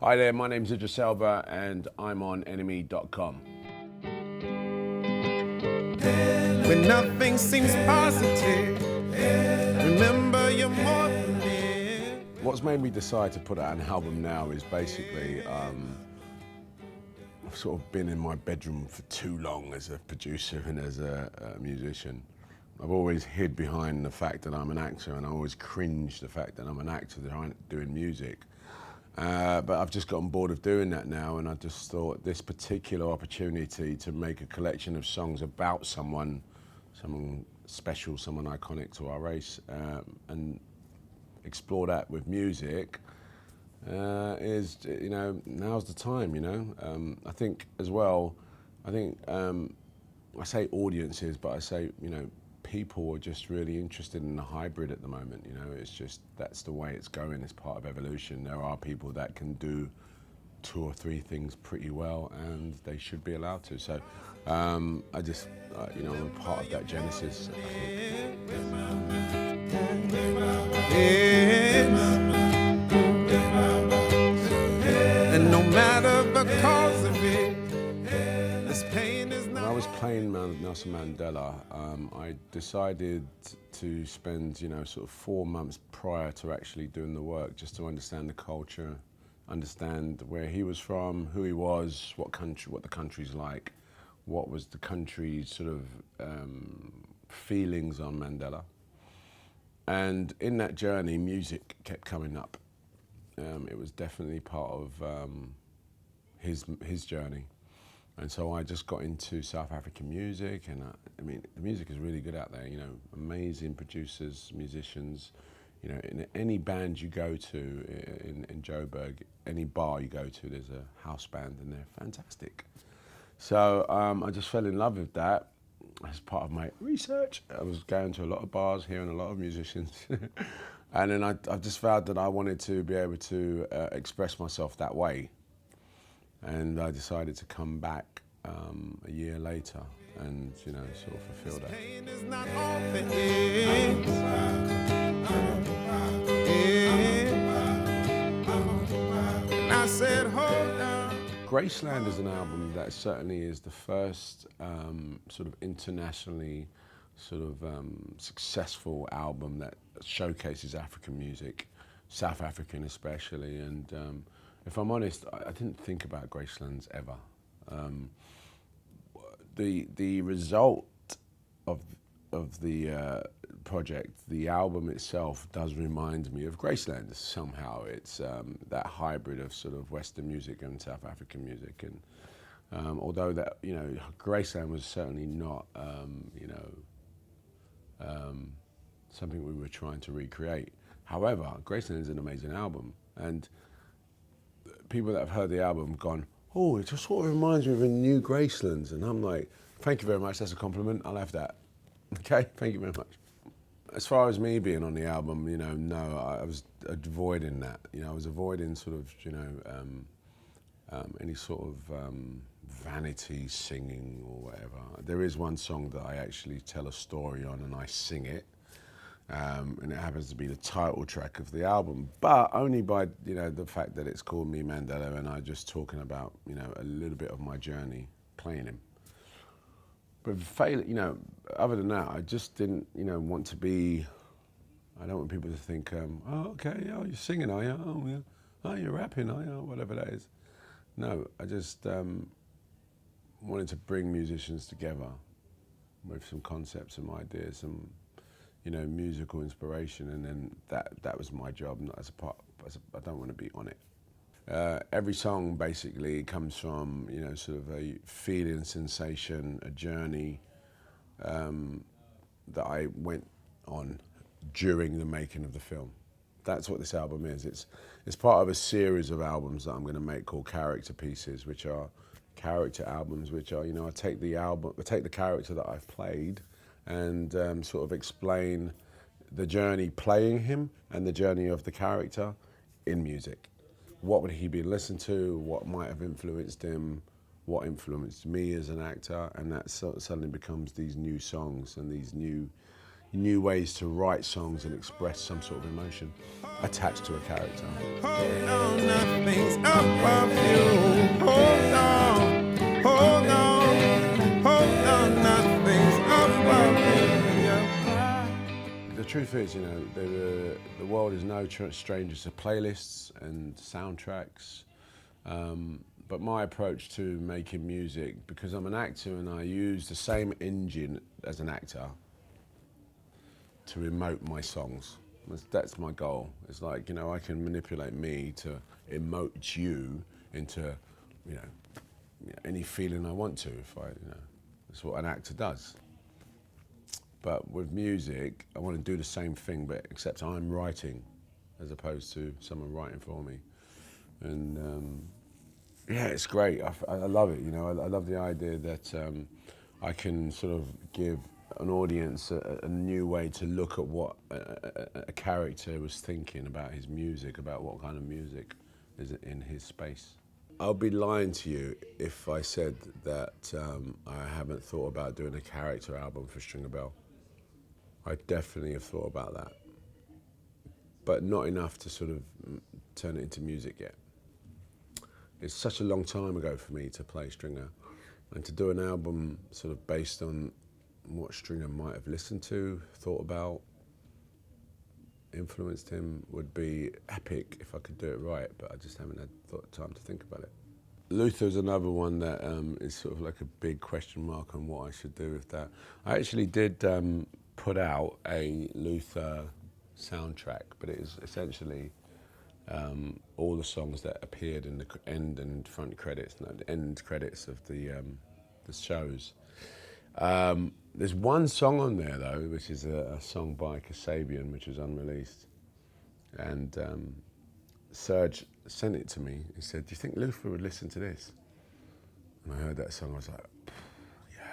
Hi there, my name's Idris Elba and I'm on enemy.com. When nothing seems positive, remember you're more than this. What's made me decide to put out an album now is basically I've sort of been in my bedroom for too long as a producer and as a musician. I've always hid behind the fact that I'm an actor, and I always cringe the fact that I'm an actor doing music. But I've just gotten bored of doing that now, and I just thought this particular opportunity to make a collection of songs about someone special, someone iconic to our race, and explore that with music is, now's the time, I think as well, I say audiences, but I say, people are just really interested in the hybrid at the moment. It's just, that's the way it's going. It's part of evolution. There are people that can do 2 or 3 things pretty well, and they should be allowed to. So I'm a part of that genesis, I think. And no matter the cause of it, this pain is When not. I was playing Nelson Mandela, I decided to spend, sort of 4 months prior to actually doing the work, just to understand the culture, understand where he was from, who he was, what the country's like, what was the country's sort of feelings on Mandela. And in that journey, music kept coming up. It was definitely part of his journey. And so I just got into South African music, and the music is really good out there, amazing producers, musicians. In any band you go to in Joburg, any bar you go to, there's a house band, and they're fantastic. So I just fell in love with that as part of my research. I was going to a lot of bars, hearing a lot of musicians. And then I just vowed that I wanted to be able to express myself that way. And I decided to come back a year later and, sort of fulfill that. Pain is not all there is. And I said, hold on. Graceland is an album that certainly is the first sort of internationally successful album that showcases African music, South African especially. And if I'm honest, I didn't think about Gracelands ever. The result of the project, the album itself, does remind me of Graceland somehow. It's that hybrid of sort of Western music and South African music, and although that Graceland was certainly not something we were trying to recreate. However, Graceland is an amazing album, and people that have heard the album have gone, oh, it just sort of reminds me of a new Gracelands. And I'm like, thank you very much, that's a compliment, I'll have that. Okay, thank you very much. As far as me being on the album, no, I was avoiding that. I was avoiding sort of, any sort of vanity singing or whatever. There is one song that I actually tell a story on, and I sing it. And it happens to be the title track of the album, but only by the fact that it's called Me Mandela, and I'm just talking about a little bit of my journey playing him. But other than that, I just didn't want to be. I don't want people to think, oh, okay, oh, you're singing, are you? Oh, yeah. Oh, you're rapping, are you? Whatever that is. No, I just wanted to bring musicians together with some concepts, some ideas, some musical inspiration, and then that was my job, not as a part. I don't want to be on it. Every song basically comes from sort of a feeling, sensation, a journey that I went on during the making of the film. That's what this album is. It's part of a series of albums that I'm going to make called Character Pieces, which are character albums, which are I take the character that I've played, and sort of explain the journey playing him and the journey of the character in music. What would he be listened to? What might have influenced him? What influenced me as an actor? And that suddenly becomes these new songs and these new, new ways to write songs and express some sort of emotion attached to a character. Hold on, nothing's above you. Hold on, hold on, hold on, nothing's above you. Yeah. The truth is, you know, the world is no stranger to playlists and soundtracks. But my approach to making music, because I'm an actor and I use the same engine as an actor to emote my songs. That's my goal. It's like, you know, I can manipulate me to emote you into, you know, any feeling I want to, if I, you know, that's what an actor does. But with music, I want to do the same thing, but except I'm writing as opposed to someone writing for me. And yeah, it's great. I love it, you know. I love the idea that I can sort of give an audience a new way to look at what a character was thinking about his music, about what kind of music is in his space. I'll be lying to you if I said that I haven't thought about doing a character album for Stringer Bell. I definitely have thought about that, but not enough to sort of turn it into music yet. It's such a long time ago for me to play Stringer, and to do an album sort of based on what Stringer might have listened to, thought about, influenced him would be epic if I could do it right, but I just haven't had time to think about it. Luther's another one that is sort of like a big question mark on what I should do with that. I actually did put out a Luther soundtrack, but it is essentially all the songs that appeared in the end and front credits, no, the end credits of the shows. There's one song on there though, which is a song by Kasabian, which was unreleased. And Serge sent it to me. He said, "Do you think Luther would listen to this?" And I heard that song, I was like, yeah.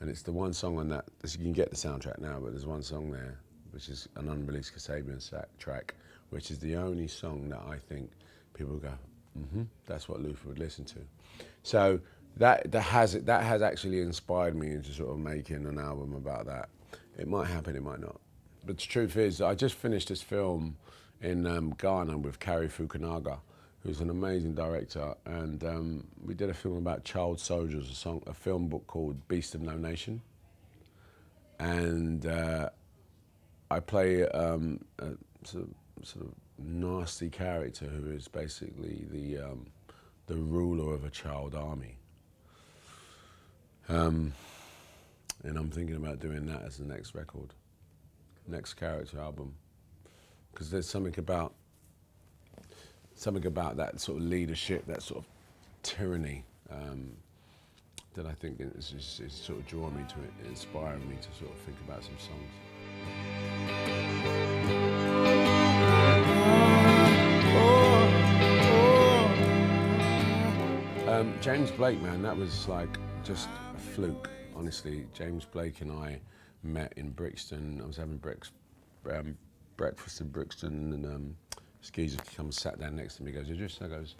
And it's the one song on that, you can get the soundtrack now, but there's one song there, which is an unreleased Kasabian track, which is the only song that I think people go, that's what Luther would listen to. So that has actually inspired me into sort of making an album about that. It might happen, it might not. But the truth is, I just finished this film in Ghana with Kari Fukunaga, who's an amazing director, and we did a film about child soldiers, a film book called Beast of No Nation. And I play a sort of nasty character who is basically the ruler of a child army. And I'm thinking about doing that as the next record, next character album, because there's something about that sort of leadership, that sort of tyranny, that I think is sort of drawing me to it, inspiring me to sort of think about some songs. James Blake, man, that was like just a fluke, honestly. James Blake and I met in Brixton. I was having breakfast in Brixton, and Skeezer comes, sat down next to me, goes, "Idris?" I goes,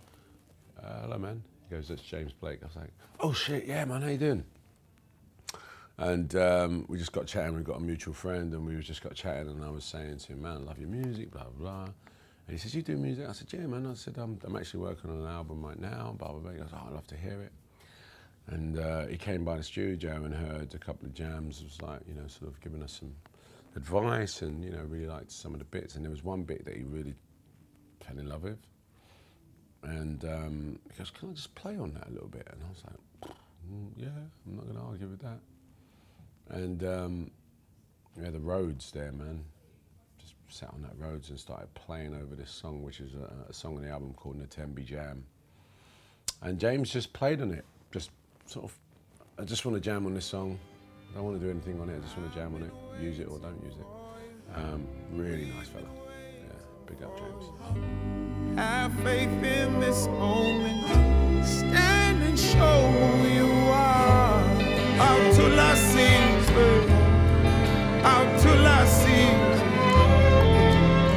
"Hello, man." He goes, "That's James Blake." I was like, "Oh shit, yeah, man, how you doing?" And we just got chatting. We got a mutual friend, and we just got chatting. And I was saying to him, "Man, I love your music, blah blah blah." And he says, "You do music?" I said, "Yeah, man." I said, I'm actually working on an album right now, blah blah blah." He goes, "Oh, I'd love to hear it." And he came by the studio and heard a couple of jams. It was like, you know, sort of giving us some advice, and you know, really liked some of the bits. And there was one bit that he really fell in love with. And he goes, "Can I just play on that a little bit?" And I was like, "Yeah, I'm not going to argue with that." And yeah, the Rhodes there, man. Just sat on that Rhodes and started playing over this song, which is a song on the album called Natembi Jam. And James just played on it, just sort of, "I just want to jam on this song. I don't want to do anything on it, I just want to jam on it. Use it or don't use it." Really nice fella. Yeah, big up James. Have faith in this moment. Stand and show who you are. Out to la scenes, out to la scenes,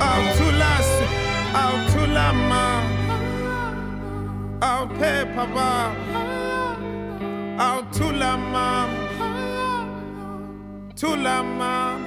out to la scenes, out to la ma, out pe papa, out to la ma, Tula mama,